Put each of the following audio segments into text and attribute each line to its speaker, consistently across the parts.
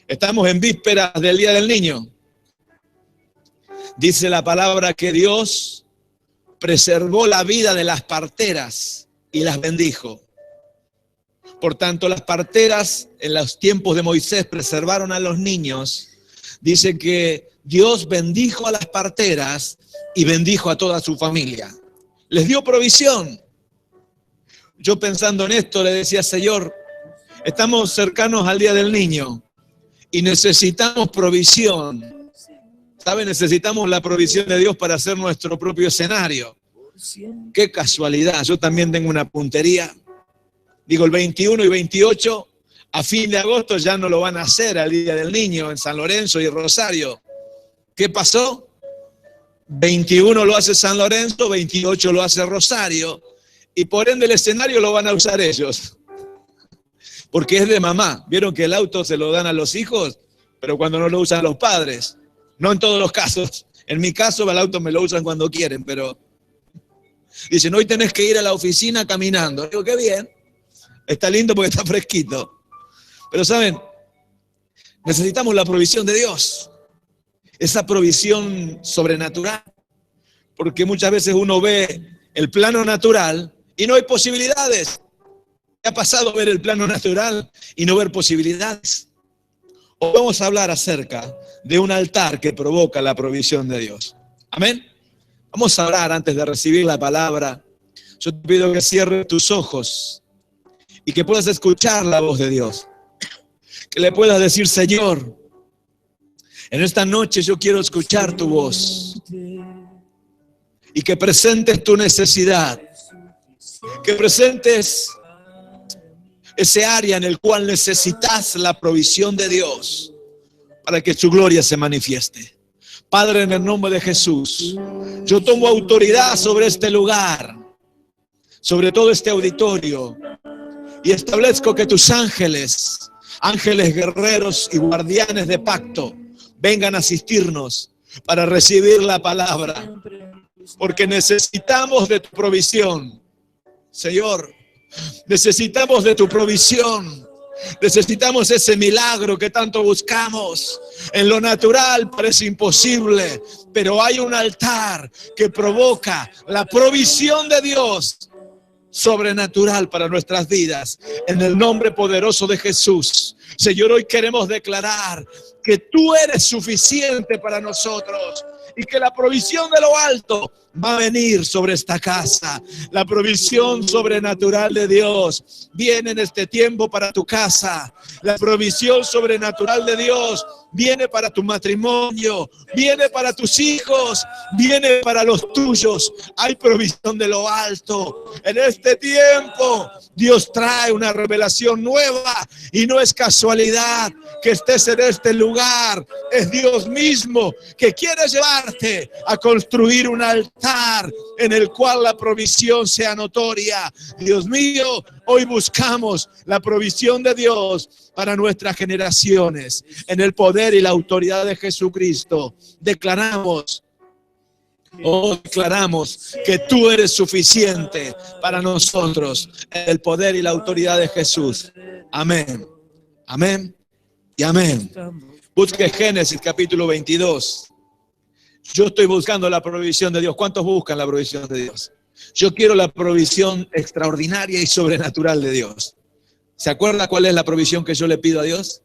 Speaker 1: Estamos en vísperas del Día del Niño. Dice la palabra que Dios preservó la vida de las parteras y las bendijo. Por tanto, las parteras en los tiempos de Moisés preservaron a los niños. Dice que Dios bendijo a las parteras y bendijo a toda su familia. Les dio provisión. Yo pensando en esto le decía, Señor, estamos cercanos al Día del Niño y necesitamos provisión. ¿Sabe? Necesitamos la provisión de Dios para hacer nuestro propio escenario. Qué casualidad, yo también tengo una puntería. Digo, el 21 y 28, a fin de agosto ya no lo van a hacer al Día del Niño en San Lorenzo y Rosario. ¿Qué pasó? 21 lo hace San Lorenzo, 28 lo hace Rosario, y por ende el escenario lo van a usar ellos. Porque es de mamá. ¿Vieron que el auto se lo dan a los hijos? Pero cuando no lo usan los padres. No en todos los casos. En mi caso el auto me lo usan cuando quieren, pero dicen, hoy tenés que ir a la oficina caminando. Digo, qué bien. Está lindo porque está fresquito. Pero saben, necesitamos la provisión de Dios. Esa provisión sobrenatural. Porque muchas veces uno ve el plano natural y no hay posibilidades. ¿Qué ha pasado ver el plano natural y no ver posibilidades? Hoy vamos a hablar acerca de un altar que provoca la provisión de Dios. Amén. Vamos a orar antes de recibir la palabra. Yo te pido que cierres tus ojos y que puedas escuchar la voz de Dios. Que le puedas decir, Señor, en esta noche yo quiero escuchar tu voz. Y que presentes tu necesidad. Que presentes ese área en el cual necesitas la provisión de Dios para que su gloria se manifieste. Padre, en el nombre de Jesús, yo tomo autoridad sobre este lugar, sobre todo este auditorio, y establezco que tus ángeles, ángeles guerreros y guardianes de pacto, vengan a asistirnos para recibir la palabra, porque necesitamos de tu provisión, Señor. Necesitamos de tu provisión. Necesitamos ese milagro que tanto buscamos. En lo natural parece imposible, pero hay un altar que provoca la provisión de Dios sobrenatural para nuestras vidas. En el nombre poderoso de Jesús, Señor, hoy queremos declarar que tú eres suficiente para nosotros y que la provisión de lo alto va a venir sobre esta casa. La provisión sobrenatural de Dios viene en este tiempo para tu casa. La provisión sobrenatural de Dios viene para tu matrimonio, viene para tus hijos, viene para los tuyos. Hay provisión de lo alto. En este tiempo Dios trae una revelación nueva y no es casualidad que estés en este lugar. Es Dios mismo que quiere llevarte a construir un altar en el cual la provisión sea notoria. Dios mío, hoy buscamos la provisión de Dios para nuestras generaciones. En el poder y la autoridad de Jesucristo declaramos que tú eres suficiente para nosotros. En el poder y la autoridad de Jesús. Amén. Amén y amén. Busque Génesis capítulo 22. Yo estoy buscando la provisión de Dios. ¿Cuántos buscan la provisión de Dios? Yo quiero la provisión extraordinaria y sobrenatural de Dios. ¿Se acuerda cuál es la provisión que yo le pido a Dios?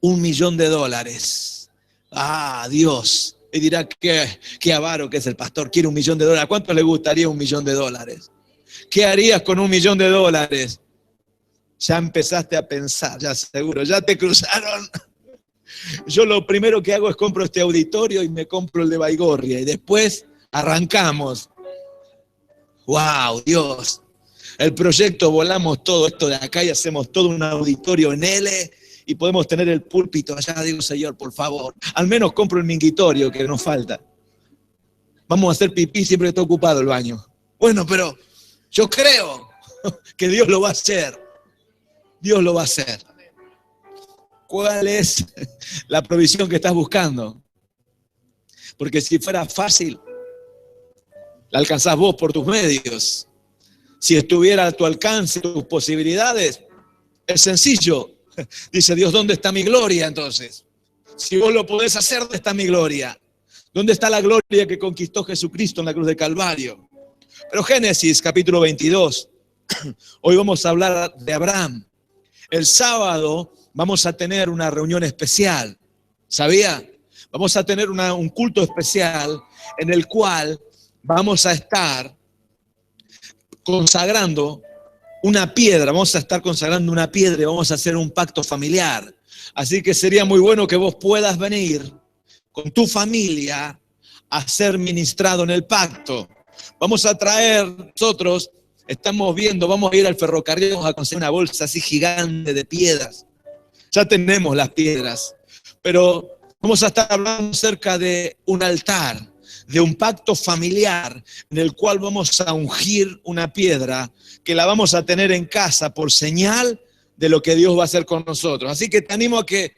Speaker 1: $1.000.000. Ah, Dios. Y dirá, qué avaro que es el pastor, quiere $1.000.000. ¿A cuánto le gustaría $1.000.000? ¿Qué harías con $1.000.000? Ya empezaste a pensar, ya seguro, ya te cruzaron. Yo lo primero que hago es compro este auditorio y me compro el de Baigorria y después arrancamos. ¡Wow, Dios! El proyecto volamos todo esto de acá y hacemos todo un auditorio en L y podemos tener el púlpito allá. Digo, Señor, por favor, al menos compro el minguitorio que nos falta. Vamos a hacer pipí siempre que está ocupado el baño. Bueno, pero yo creo que Dios lo va a hacer. Dios lo va a hacer. ¿Cuál es la provisión que estás buscando? Porque si fuera fácil, la alcanzás vos por tus medios. Si estuviera a tu alcance, tus posibilidades, es sencillo. Dice Dios, ¿dónde está mi gloria entonces? Si vos lo podés hacer, ¿dónde está mi gloria? ¿Dónde está la gloria que conquistó Jesucristo en la cruz de Calvario? Pero Génesis capítulo 22, hoy vamos a hablar de Abraham. El sábado vamos a tener una reunión especial, ¿sabía? Vamos a tener un culto especial en el cual vamos a estar consagrando una piedra, vamos a estar consagrando una piedra y vamos a hacer un pacto familiar. Así que sería muy bueno que vos puedas venir con tu familia a ser ministrado en el pacto. Vamos a traer, nosotros estamos viendo, vamos a ir al ferrocarril, vamos a conseguir una bolsa así gigante de piedras. Ya tenemos las piedras, pero vamos a estar hablando acerca de un altar, de un pacto familiar en el cual vamos a ungir una piedra que la vamos a tener en casa por señal de lo que Dios va a hacer con nosotros. Así que te animo a que,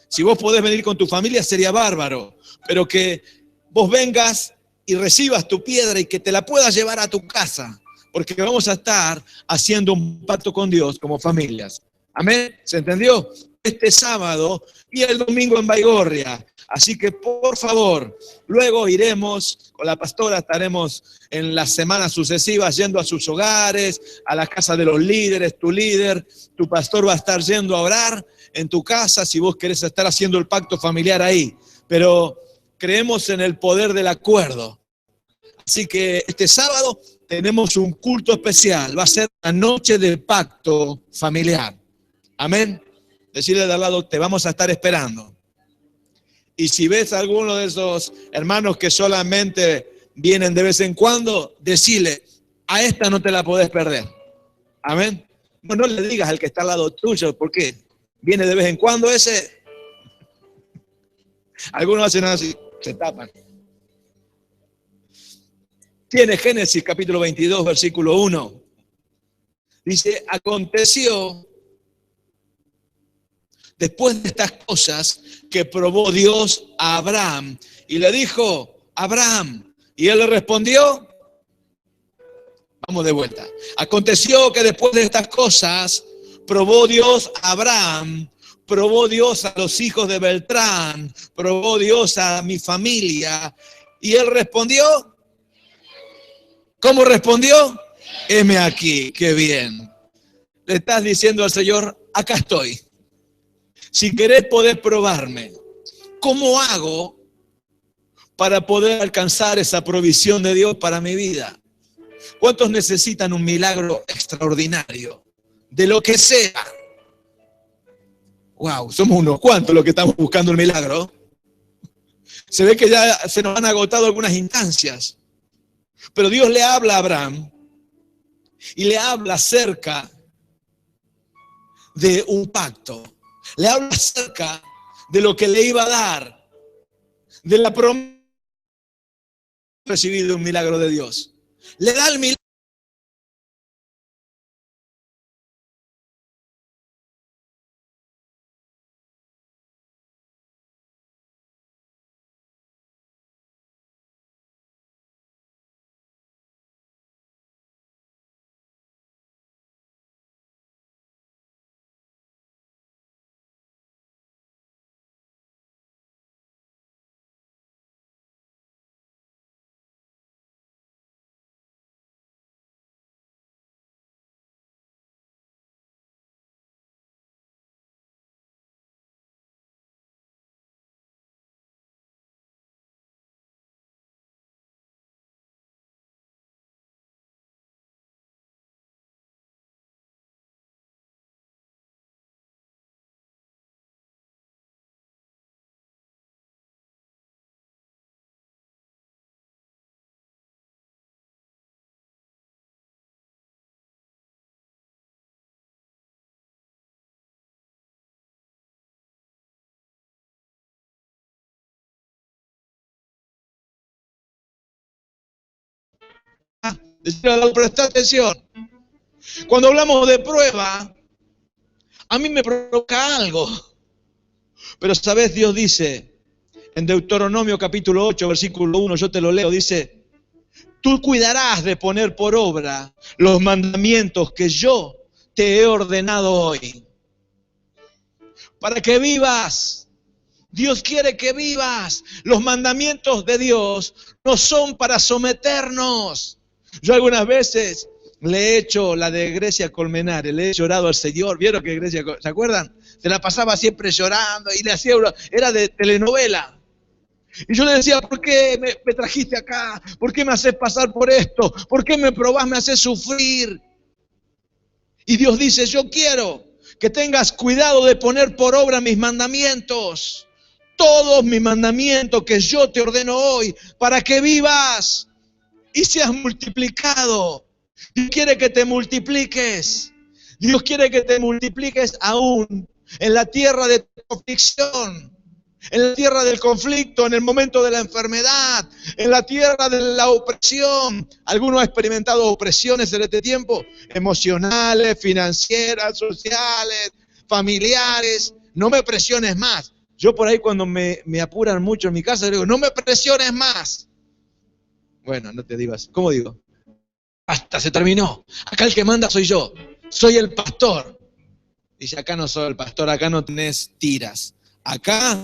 Speaker 1: si vos podés venir con tu familia, sería bárbaro, pero que vos vengas y recibas tu piedra y que te la puedas llevar a tu casa, porque vamos a estar haciendo un pacto con Dios como familias. ¿Amén? ¿Se entendió? Este sábado y el domingo en Baigorria. Así que, por favor, luego iremos con la pastora, estaremos en las semanas sucesivas yendo a sus hogares, a la casa de los líderes, tu líder, tu pastor va a estar yendo a orar en tu casa si vos querés estar haciendo el pacto familiar ahí. Pero creemos en el poder del acuerdo. Así que este sábado tenemos un culto especial, va a ser la noche del pacto familiar. Amén. Decirle de al lado, te vamos a estar esperando. Y si ves a alguno de esos hermanos que solamente vienen de vez en cuando, decile, a esta no te la podés perder. Amén. No le digas al que está al lado tuyo, porque viene de vez en cuando ese. Algunos hacen así, se tapan. Tiene Génesis capítulo 22, versículo 1. Dice, aconteció después de estas cosas que probó Dios a Abraham y le dijo, Abraham, y él le respondió, vamos de vuelta. Aconteció que después de estas cosas probó Dios a Abraham, probó Dios a los hijos de Beltrán, probó Dios a mi familia, y él respondió, ¿cómo respondió? Heme aquí, qué bien. Le estás diciendo al Señor, acá estoy. Si querés podés probarme. ¿Cómo hago para poder alcanzar esa provisión de Dios para mi vida? ¿Cuántos necesitan un milagro extraordinario? De lo que sea. Wow, somos unos cuantos los que estamos buscando el milagro. Se ve que ya se nos han agotado algunas instancias. Pero Dios le habla a Abraham y le habla acerca de un pacto. Le habla acerca de lo que le iba a dar, de la promesa de recibir un milagro de Dios. Le da el milagro. Presta atención. Cuando hablamos de prueba, a mí me provoca algo. Pero sabes, Dios dice en Deuteronomio capítulo 8, versículo 1, yo te lo leo, dice, tú cuidarás de poner por obra los mandamientos que yo te he ordenado hoy. para que vivas. Dios quiere que vivas. Los mandamientos de Dios no son para someternos. Yo algunas veces le he hecho la de Grecia Colmenares, le he llorado al Señor. ¿Vieron que Grecia, se acuerdan? Se la pasaba siempre llorando y le hacía era de telenovela. Y yo le decía, ¿por qué me trajiste acá? ¿Por qué me haces pasar por esto? ¿Por qué me probás, me haces sufrir? Y Dios dice, yo quiero que tengas cuidado de poner por obra mis mandamientos. Todos mis mandamientos que yo te ordeno hoy, para que vivas y seas multiplicado. Dios quiere que te multipliques. Dios quiere que te multipliques aún en la tierra de tu aflicción, en la tierra del conflicto, en el momento de la enfermedad, en la tierra de la opresión. ¿Alguno ha experimentado opresiones en este tiempo? Emocionales, financieras, sociales, familiares. No me presiones más. Yo por ahí cuando me apuran mucho en mi casa, digo, no me presiones más. Bueno, no te digas. ¿Cómo digo? Hasta se terminó. Acá el que manda soy yo. Soy el pastor. Dice, acá no soy el pastor, acá no tenés tiras. Acá